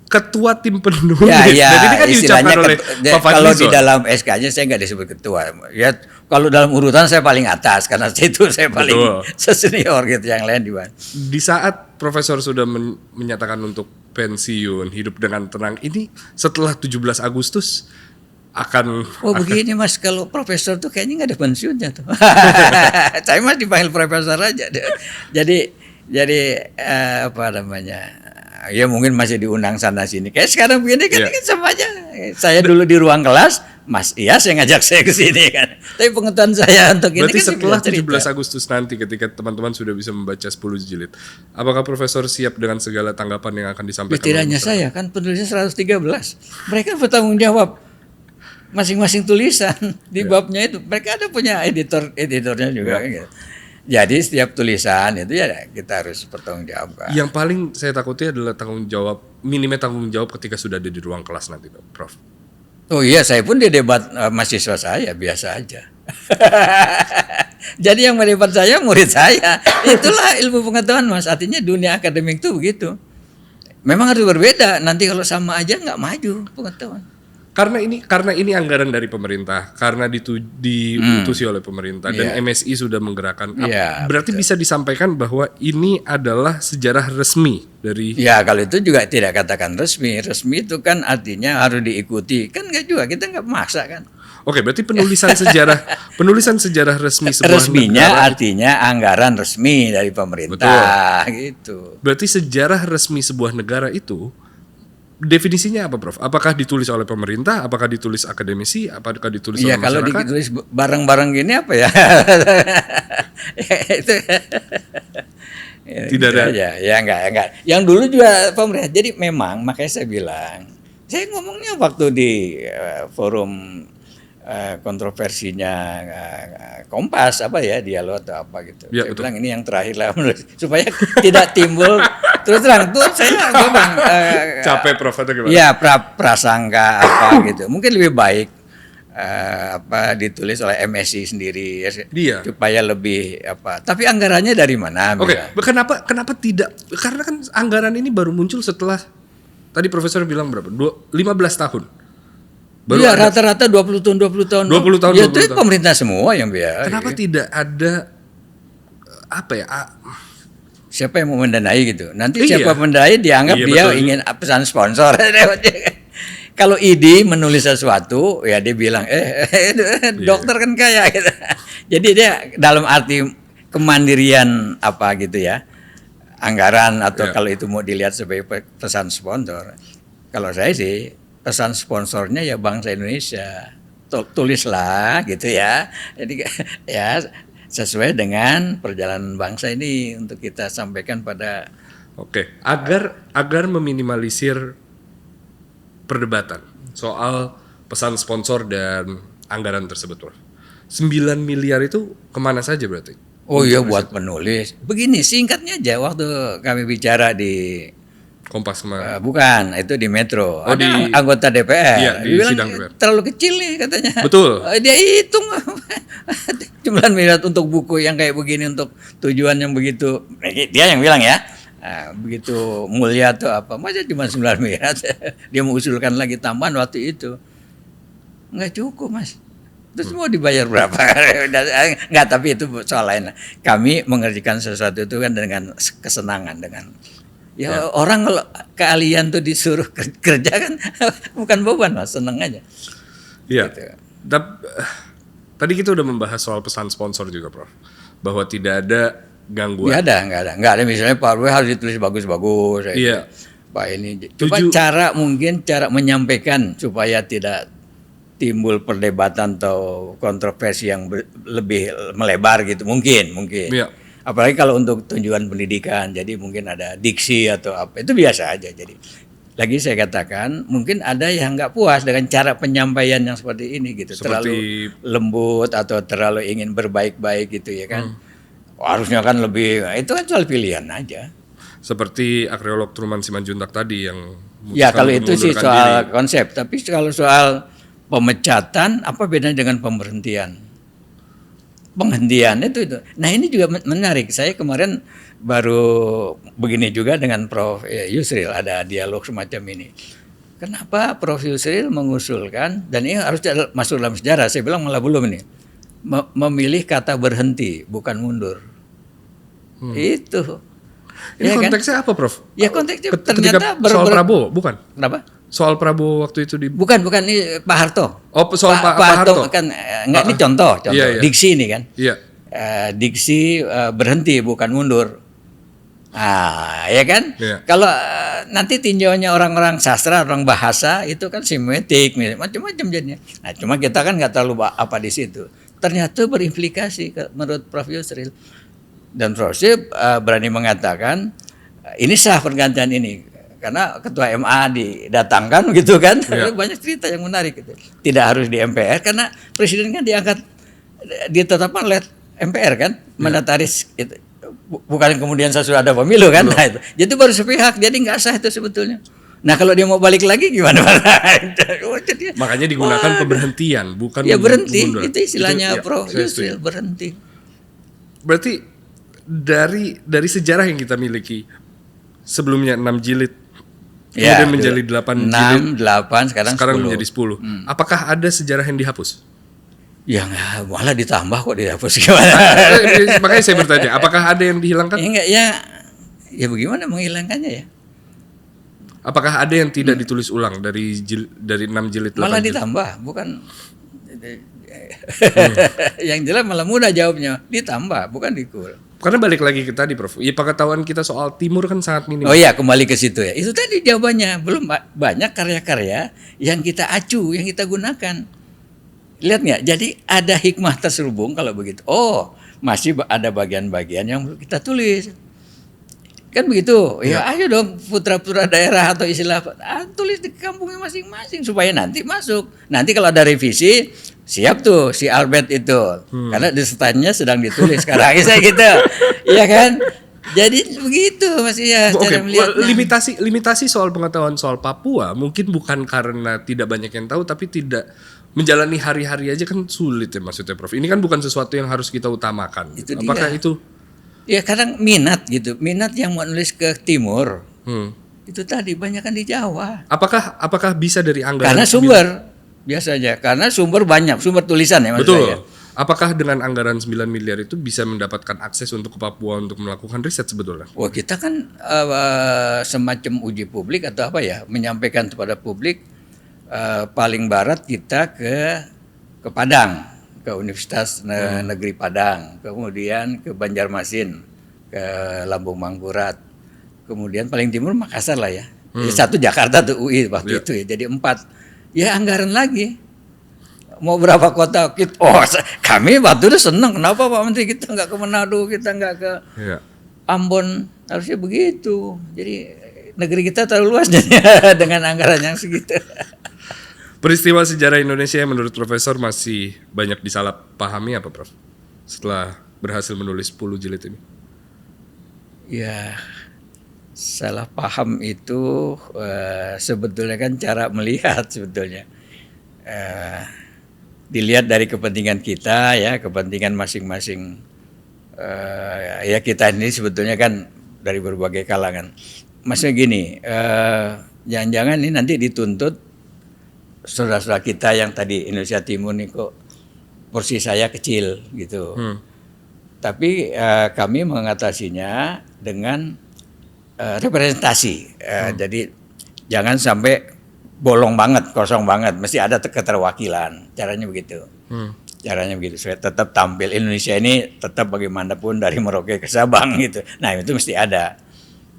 ketua tim penulis. Ya, Dan ini kan istilahnya diucapkan oleh Pak kalau di Fadlizon. dalam SK-nya saya nggak disebut ketua. Ya, kalau dalam urutan saya paling atas karena itu saya paling Betul. senior gitu, yang lain di bawah. Di saat Profesor sudah menyatakan untuk pensiun, hidup dengan tenang, ini setelah 17 Agustus akan Oh begini Mas, kalau profesor tuh kayaknya nggak ada pensiunnya tuh. Saya Mas dipanggil profesor aja. Jadi apa namanya? Ya mungkin masih diundang sana sini. Kayak sekarang begini kan, Iya. kan sama aja. Saya dulu di ruang kelas, Mas Iyas yang ngajak saya ke sini kan. Tapi pengetahuan saya untuk ini berarti kan saya setelah bisa cerita. 17 Agustus nanti ketika teman-teman sudah bisa membaca 10 jilid, apakah Profesor siap dengan segala tanggapan yang akan disampaikan? Tidak hanya oleh saya, kan penulisnya 113. Mereka bertanggung jawab masing-masing tulisan di babnya itu. Mereka ada punya editornya juga. Gitu. Jadi setiap tulisan itu ya kita harus bertanggung jawab. Yang paling saya takuti adalah tanggung jawab, minimnya tanggung jawab ketika sudah ada di ruang kelas nanti, Prof. Oh iya, saya pun di debat mahasiswa saya biasa aja. Jadi yang mendebat saya murid saya. Itulah ilmu pengetahuan Mas. Artinya dunia akademik itu begitu. Memang harus berbeda. Nanti kalau sama aja nggak maju pengetahuan. Karena ini anggaran dari pemerintah, karena diutusi oleh pemerintah dan Iya. MSI sudah menggerakkan. Iya, Berarti bisa disampaikan bahwa ini adalah sejarah resmi dari. Ya kalau itu juga tidak katakan resmi. Resmi itu kan artinya harus diikuti. Kan nggak juga, kita nggak memaksa kan. Oke, berarti penulisan sejarah resmi sebuah Resminya negara. artinya anggaran resmi dari pemerintah gitu. Berarti sejarah resmi sebuah negara itu definisinya apa, Prof? Apakah ditulis oleh pemerintah? Apakah ditulis akademisi? Apakah ditulis Iya oleh kalau masyarakat? ditulis bareng-bareng gini apa ya? Itu ya, Tidak gitu ada. aja. Ya enggak. Yang dulu juga pemerintah. Jadi memang makanya saya bilang, saya ngomongnya waktu di forum kontroversinya Kompas apa ya, dialog atau apa gitu. Ya, Saya betul. bilang ini yang terakhir lah menurut, supaya tidak timbul terus terang tuh saya ngomong Capek, Prof, atau gimana? ya prasangka apa gitu. Mungkin lebih baik apa ditulis oleh MSI sendiri ya, Iya. supaya lebih apa. Tapi anggarannya dari mana? Oke, Mila? kenapa tidak? Karena kan anggaran ini baru muncul setelah tadi Profesor bilang berapa? 15 tahun. Baru Iya ada. rata-rata 20 tahun 20 tahun. 20 tahun, Ya 20 itu tahun. pemerintah semua yang biaya. Kenapa tidak ada apa ya? Siapa yang mau mendanai gitu? Nanti Iya. siapa mendanai dianggap Iya, dia betul. ingin pesan sponsor. Kalau ID menulis sesuatu, ya dia bilang, dokter kan kaya gitu. Jadi dia dalam arti kemandirian apa gitu ya, anggaran atau Iya. kalau itu mau dilihat sebagai pesan sponsor. Kalau saya sih pesan sponsornya ya bangsa Indonesia, tulislah gitu ya. Jadi ya sesuai dengan perjalanan bangsa ini untuk kita sampaikan pada. Oke, agar meminimalisir perdebatan soal pesan sponsor dan anggaran tersebut, Prof. 9 miliar itu kemana saja berarti? Oh iya buat penulis. Begini singkatnya aja waktu kami bicara di Kompas kemarin. bukan itu di Metro. Oh, Ada di- anggota DPR. Iya, di Dia bilang sidang DPR. terlalu kecil nih katanya. Betul. Dia hitung 9 miliar untuk buku yang kayak begini untuk tujuan yang begitu. Dia yang bilang ya. Begitu mulia atau apa. Masa cuma 9 miliar. Dia mengusulkan lagi tambahan waktu itu. Nggak cukup, Mas. Terus mau dibayar berapa? Enggak, tapi itu soal lain. Kami mengerjakan sesuatu itu kan dengan kesenangan, dengan orang kalau keahlian tuh disuruh kerja kan bukan beban, Mas, seneng aja. Iya. Gitu. Tadi kita udah membahas soal pesan sponsor juga, Prof. Bahwa tidak ada gangguan. Ya enggak ada misalnya Pak Rw harus ditulis bagus-bagus. Iya. Pak ini cuma cara menyampaikan supaya tidak timbul perdebatan atau kontroversi yang lebih melebar gitu mungkin. Iya. Apalagi kalau untuk tujuan pendidikan, jadi mungkin ada diksi atau apa, itu biasa aja. Jadi lagi saya katakan mungkin ada yang nggak puas dengan cara penyampaian yang seperti ini gitu, terlalu lembut atau terlalu ingin berbaik-baik gitu ya kan. Harusnya kan lebih, itu kan soal pilihan aja. Seperti arkeolog Truman Simanjuntak tadi yang Ya kalau itu sih soal diri. konsep, tapi kalau soal pemecatan apa bedanya dengan pemberhentian? penghentian itu. Nah ini juga menarik. Saya kemarin baru begini juga dengan Prof. Yusril, ada dialog semacam ini. Kenapa Prof. Yusril mengusulkan, dan ini harus masuk dalam sejarah, saya bilang malah belum ini, memilih kata berhenti, bukan mundur. Itu. Ini Ya kan? konteksnya apa, Prof? Ya konteksnya Ketika ternyata soal Prabowo, bukan? Kenapa? Soal Prabowo waktu itu di Bukan Iya. ini Pak Harto. Oh, soal Pak Harto. kan enggak, ini contoh Iya, iya. diksi ini kan. Iya. Diksi berhenti bukan mundur. Ah, ya kan? Iya. Kalau nanti tinjauannya orang-orang sastra, orang bahasa itu kan semetik, macam-macam jadinya. Nah, cuma kita kan nggak terlalu apa di situ. Ternyata berimplikasi menurut Prof. Yusril. Dan Prof. Yusril berani mengatakan ini sah pergantian ini karena ketua MA didatangkan gitu kan. Iya. Banyak cerita yang menarik gitu. Tidak harus di MPR karena presiden kan ditetapkan oleh MPR kan, mandataris itu. Bukan kemudian sudah ada pemilu kan. Nah, itu. Jadi baru sepihak, jadi nggak sah itu sebetulnya. Nah kalau dia mau balik lagi gimana? Makanya digunakan pemberhentian, bukan ya berhenti. mundur. Itu istilahnya Itu, ya, Prof. saya Yusril, setuju. berhenti. Berarti dari sejarah yang kita miliki sebelumnya 6 jilid, Ya, kemudian menjadi 8 jilid, 6, 8, sekarang 10. menjadi 10. Apakah ada sejarah yang dihapus? Ya nggak, malah ditambah kok dihapus gimana? Makanya saya bertanya, apakah ada yang dihilangkan? Ya enggak, ya bagaimana menghilangkannya ya? Apakah ada yang tidak ditulis ulang dari 6 jilid 8 Malah jilid? ditambah, bukan. Yang jelas malah mudah jawabnya, ditambah, bukan dikurang. Karena balik lagi ke tadi, Prof. Ya, pengetahuan kita soal timur kan sangat minim. Oh iya, kembali ke situ ya. Itu tadi jawabannya. Belum banyak karya-karya yang kita acu, yang kita gunakan. Lihat nggak? Jadi ada hikmah terselubung kalau begitu. Oh, masih ada bagian-bagian yang kita tulis. Kan begitu. Ya, ayo dong putra-putra daerah atau istilah tulis di kampungnya masing-masing supaya nanti masuk. Nanti kalau ada revisi, siap tuh si Albert itu. Karena desainnya sedang ditulis sekarang saya gitu. Iya kan? Jadi begitu masih ya cara melihatnya. Limitasi soal pengetahuan soal Papua mungkin bukan karena tidak banyak yang tahu, tapi tidak menjalani hari-hari aja kan sulit ya maksudnya, Prof. Ini kan bukan sesuatu yang harus kita utamakan. Itu Apakah dia. itu? Ya kadang minat gitu, minat yang mau nulis ke timur. Hmm. Itu tadi banyak kan di Jawa. Apakah bisa dari anggaran? Karena sumber biasanya, karena sumber banyak, sumber tulisan ya maksud Betul. saya. Apakah dengan anggaran 9 miliar itu bisa mendapatkan akses untuk ke Papua untuk melakukan riset sebetulnya? Wah kita kan semacam uji publik atau apa ya, menyampaikan kepada publik paling barat kita ke Padang, ke Universitas Negeri Padang, kemudian ke Banjarmasin, ke Lambung Mangkurat, kemudian paling timur Makassar lah ya. Satu Jakarta tuh UI waktu itu ya, jadi 4. Ya anggaran lagi. Mau berapa kota? Kami waktu itu senang. Kenapa Pak Menteri kita nggak ke Manado, kita nggak ke Ambon? Harusnya begitu. Jadi negeri kita terlalu luas dengan anggaran yang segitu. Peristiwa sejarah Indonesia yang menurut Profesor masih banyak disalahpahami apa, Prof? Setelah berhasil menulis 10 jilid ini. Ya, salah paham itu sebetulnya kan cara melihat sebetulnya. Dilihat dari kepentingan kita ya, kepentingan masing-masing. Ya kita ini sebetulnya kan dari berbagai kalangan. Maksudnya gini, jangan-jangan ini nanti dituntut saudara-saudara kita yang tadi Indonesia Timur nih kok porsi saya kecil gitu. Tapi kami mengatasinya dengan representasi. Jadi jangan sampai bolong banget, kosong banget, mesti ada keterwakilan. Caranya begitu. Caranya begitu. Supaya tetap tampil Indonesia ini tetap bagaimanapun dari Merauke ke Sabang gitu. Nah itu mesti ada.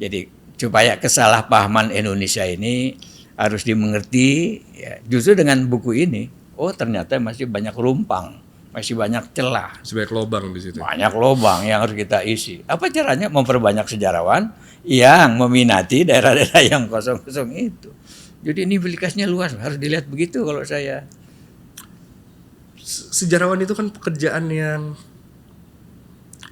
Jadi supaya kesalahpahaman Indonesia ini harus dimengerti. Ya, justru dengan buku ini, oh ternyata masih banyak rumpang, masih banyak celah. Sebanyak lubang di situ. Banyak lubang yang harus kita isi. Apa caranya? Memperbanyak sejarawan yang meminati daerah-daerah yang kosong-kosong itu. Jadi ini implikasinya luas, harus dilihat begitu kalau saya. Sejarawan itu kan pekerjaan yang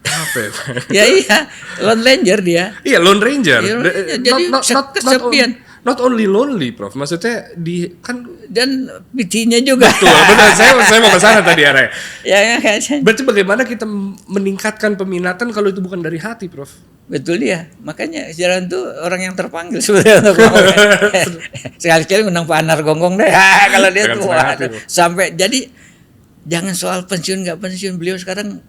apa ya? Ya iya, Lone Ranger dia. Iya, Lone Ranger. Ya, jadi kesepian. not only lonely, Prof. Maksudnya kan Dan PT-nya juga. betul, benar. Saya mau ke sana tadi arahnya. Ya. Berarti bagaimana kita meningkatkan peminatan kalau itu bukan dari hati, Prof? Betul dia. Makanya sejarawan itu orang yang terpanggil sebenarnya untuk ngomong. Sekali-kali undang Pak Anar Gonggong deh. Kalau dia Dengan tuh senang hati, Bu. sampai jadi jangan soal pensiun nggak pensiun, beliau sekarang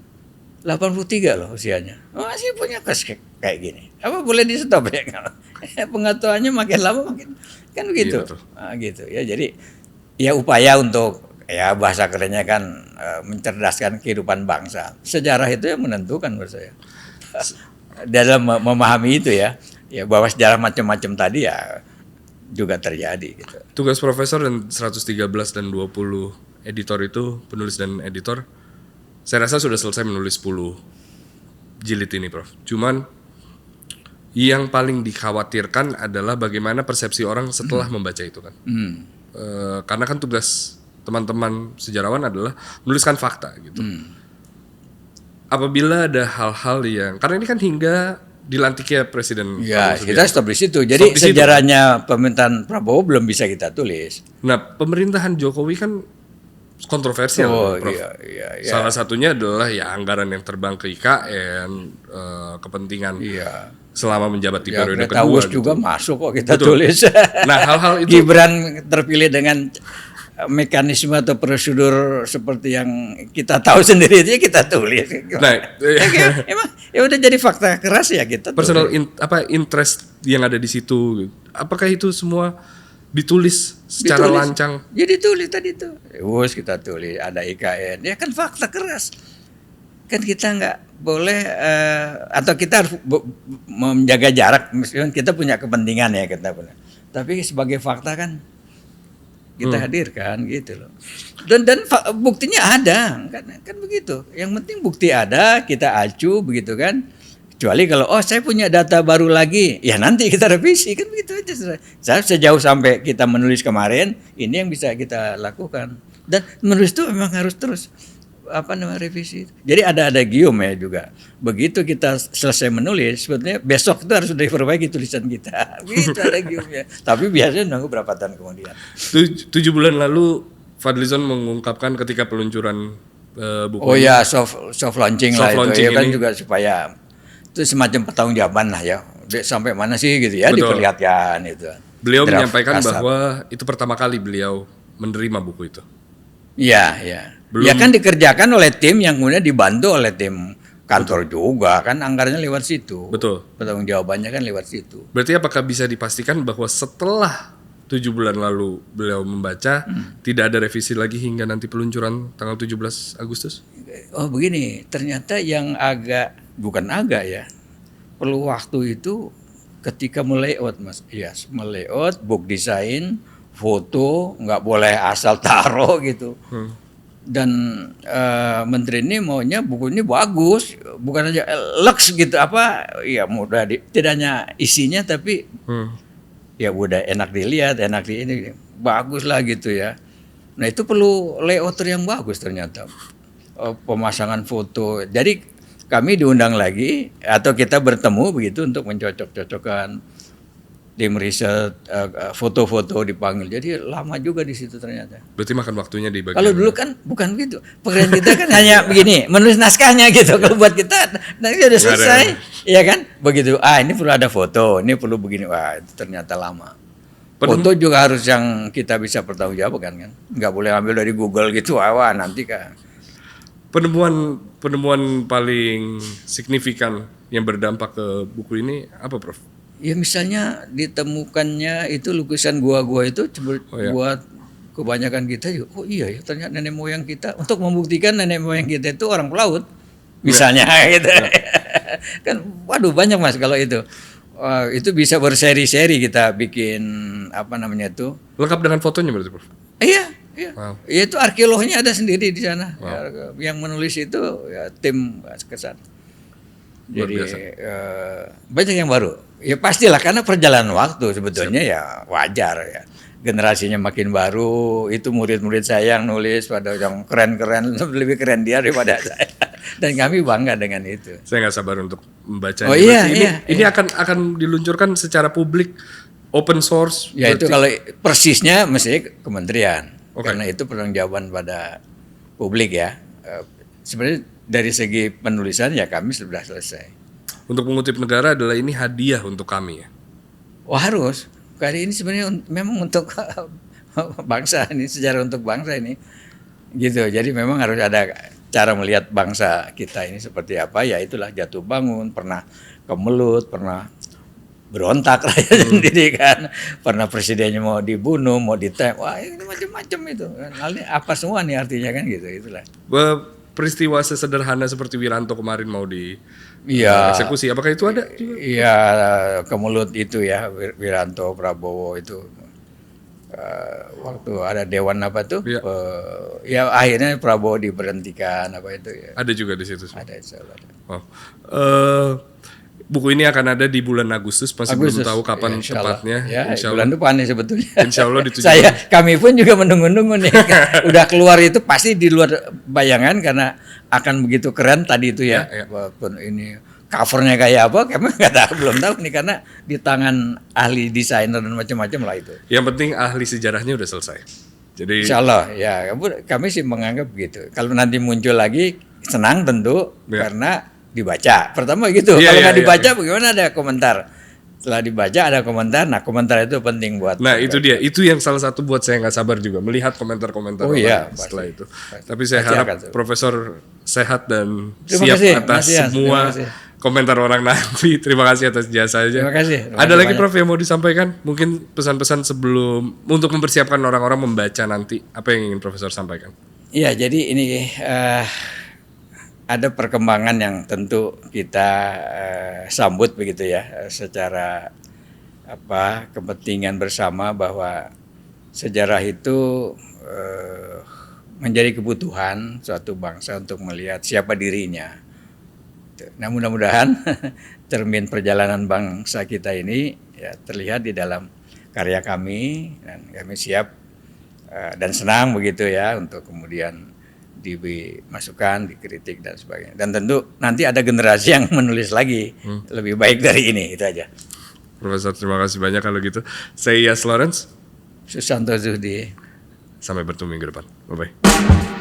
83 loh usianya. Masih punya kayak gini. Apa boleh di stop ya? Pengetahuannya makin lama makin kan begitu. Iya, Gitu ya. Jadi ya upaya untuk ya bahasa kerennya kan mencerdaskan kehidupan bangsa. Sejarah itu yang menentukan menurut saya. Dalam memahami itu ya bahwa sejarah macam-macam tadi ya juga terjadi gitu. Tugas profesor dan 113 dan 20 editor itu, penulis dan editor, saya rasa sudah selesai menulis 10 jilid ini, Prof. Cuman yang paling dikhawatirkan adalah bagaimana persepsi orang setelah membaca itu kan. Karena kan tugas teman-teman sejarawan adalah menuliskan fakta gitu. Apabila ada hal-hal yang, karena ini kan hingga dilantiknya Presiden Ya, Prabowo kita Subianto. stop di situ. Jadi Stop di situ. sejarahnya pemerintahan Prabowo belum bisa kita tulis. Nah, pemerintahan Jokowi kan kontroversial, Prof. Iya. Salah satunya adalah ya anggaran yang terbang ke IKN, kepentingan Iya. selama menjabat di Ya, periode Greta kedua. Wurst gitu. juga masuk kok kita Betul. tulis. Nah, hal-hal itu Gibran terpilih dengan mekanisme atau prosedur seperti yang kita tahu sendiri itu kita tulis. Nah, Emang ya udah jadi fakta keras ya kita. personal interest yang ada di situ. Apakah itu semua ditulis secara Ditulis. lancang? Jadi tulis tadi tuh. Wus kita tulis ada IKN. Ya kan fakta keras. Kan kita nggak boleh atau kita harus menjaga jarak. Meskipun kita punya kepentingan ya kita punya. Tapi sebagai fakta kan kita hadirkan gitu loh. Dan buktinya ada kan begitu. Yang penting bukti ada, kita acu begitu kan. Kecuali kalau saya punya data baru lagi, ya nanti kita revisi kan begitu aja. Saya sejauh sampai kita menulis kemarin, ini yang bisa kita lakukan. Dan menulis itu memang harus terus revisi. Jadi ada gium ya juga. Begitu kita selesai menulis, sebetulnya besok itu harus sudah diperbaiki tulisan kita. Begitu ada giumnya. Tapi biasanya nunggu berapa tahun kemudian. 7 bulan lalu Fadlizon mengungkapkan ketika peluncuran buku. Oh ya, soft launching Soft lah itu. launching Ya kan ini. juga supaya itu semacam pertanggungjawaban lah ya. Sampai mana sih gitu ya Betul. diperlihatkan itu. Beliau Draft menyampaikan kasar. bahwa itu pertama kali beliau menerima buku itu. Iya. Belum- Ya kan dikerjakan oleh tim yang kemudian dibantu oleh tim kantor juga kan anggarannya lewat situ. Betul. Pertanggungjawabannya kan lewat situ. Berarti apakah bisa dipastikan bahwa setelah 7 bulan lalu beliau membaca, tidak ada revisi lagi hingga nanti peluncuran tanggal 17 Agustus? Oh begini, ternyata yang bukan agak perlu waktu itu ketika melayout mas, melayout, book design, foto, nggak boleh asal taruh gitu. Dan menteri ini maunya buku ini bagus, bukan aja lux gitu mudah tidak hanya isinya tapi ya udah enak dilihat, ini bagus lah gitu ya. Nah itu perlu layouter yang bagus ternyata. Pemasangan foto. Jadi kami diundang lagi atau kita bertemu begitu untuk mencocok-cocokkan tim riset, foto-foto dipanggil. Jadi lama juga di situ ternyata. Berarti makan waktunya di bagian. Kalau dulu kan bukan begitu. Pekerjaan kita kan hanya begini, menulis naskahnya gitu. Kalau buat kita nanti udah selesai, ya kan? Begitu. Ini perlu ada foto, ini perlu begini. Wah, itu ternyata lama. Foto juga harus yang kita bisa pertanggungjawabkan kan. Nggak boleh ambil dari Google gitu. Wah, nanti kan. Penemuan paling signifikan yang berdampak ke buku ini apa, Prof? Ya misalnya ditemukannya itu lukisan gua-gua itu buat kebanyakan kita juga. Oh iya ya ternyata nenek moyang kita untuk membuktikan nenek moyang kita itu orang pelaut. Misalnya gitu. Kan waduh banyak Mas kalau itu. Itu bisa berseri-seri kita bikin itu. Lengkap dengan fotonya berarti, Prof? Iya. Wow. Ya itu arkeolognya ada sendiri di sana. Yang menulis itu tim kesan. Jadi banyak yang baru. Ya pastilah karena perjalanan waktu sebetulnya ya wajar ya. Generasinya makin baru, itu murid-murid saya yang nulis pada yang keren-keren, lebih keren dia daripada saya. Dan kami bangga dengan itu. Saya nggak sabar untuk membaca. Oh ini. iya, Ini akan diluncurkan secara publik open source. Ya itu kalau persisnya mesti kementerian. Oke. Karena itu pertanggungjawaban pada publik ya. Sebenarnya dari segi penulisan ya kami sudah selesai. Untuk mengutip negara adalah ini hadiah untuk kami ya. Wah harus. Kali ini sebenarnya memang untuk bangsa ini, sejarah untuk bangsa ini. Gitu. Jadi memang harus ada cara melihat bangsa kita ini seperti apa. Ya itulah jatuh bangun, pernah kemelut, pernah berontak rakyat sendiri kan, pernah presidennya mau dibunuh, mau ditembak, wah ini macam-macam itu. Ini apa semua nih artinya kan gitu, itulah. Peristiwa sesederhana seperti Wiranto kemarin mau di Iya. eksekusi, apakah itu ada? Iya, kemelut itu ya Wiranto Prabowo itu waktu ada dewan apa tuh, Iya. ya akhirnya Prabowo diberhentikan apa itu ya. Ada juga di situ. Ada insyaallah. Oh. Buku ini akan ada di bulan Agustus, masih belum tahu kapan ya, insya Allah. tepatnya. Ya, Insya bulan Allah. depan nih sebetulnya. Insya Allah ditujukan. Kami pun juga menunggu-nunggu nih. Udah keluar itu pasti di luar bayangan karena akan begitu keren tadi itu ya. Ya. Walaupun ini covernya kayak apa, kami nggak tahu, belum tahu nih karena di tangan ahli desainer dan macam-macam lah itu. Yang penting ahli sejarahnya udah selesai. Jadi Insya Allah ya, kami sih menganggap begitu. Kalau nanti muncul lagi senang tentu Ya. karena dibaca. Pertama gitu. Iya, Kalau iya, nggak iya, dibaca bagaimana ada komentar? Setelah dibaca ada komentar. Nah komentar itu penting buat. nah itu dia, itu yang salah satu buat saya nggak sabar juga melihat komentar-komentar Oh orang iya, setelah pasti. itu. Tapi saya Pasti harap akan tuh. Profesor sehat dan Terima siap kasih, atas Mas Ian. semua Terima kasih. komentar orang nanti. Terima kasih atas jasanya. Terima kasih. Terima Ada kasih lagi banyak. Prof yang mau disampaikan? Mungkin pesan-pesan sebelum untuk mempersiapkan orang-orang membaca nanti, apa yang ingin Profesor sampaikan? Iya, jadi ini ada perkembangan yang tentu kita sambut begitu ya, secara kepentingan bersama bahwa sejarah itu menjadi kebutuhan suatu bangsa untuk melihat siapa dirinya. Nah mudah-mudahan cermin perjalanan bangsa kita ini ya terlihat di dalam karya kami, dan kami siap dan senang begitu ya untuk kemudian dimasukkan, dikritik dan sebagainya. Dan tentu nanti ada generasi yang menulis lagi lebih baik dari ini, itu aja. Profesor, terima kasih banyak kalau gitu. Saya Yas Lawrence. Susanto Zuhdi. Sampai bertemu minggu depan. Bye-bye.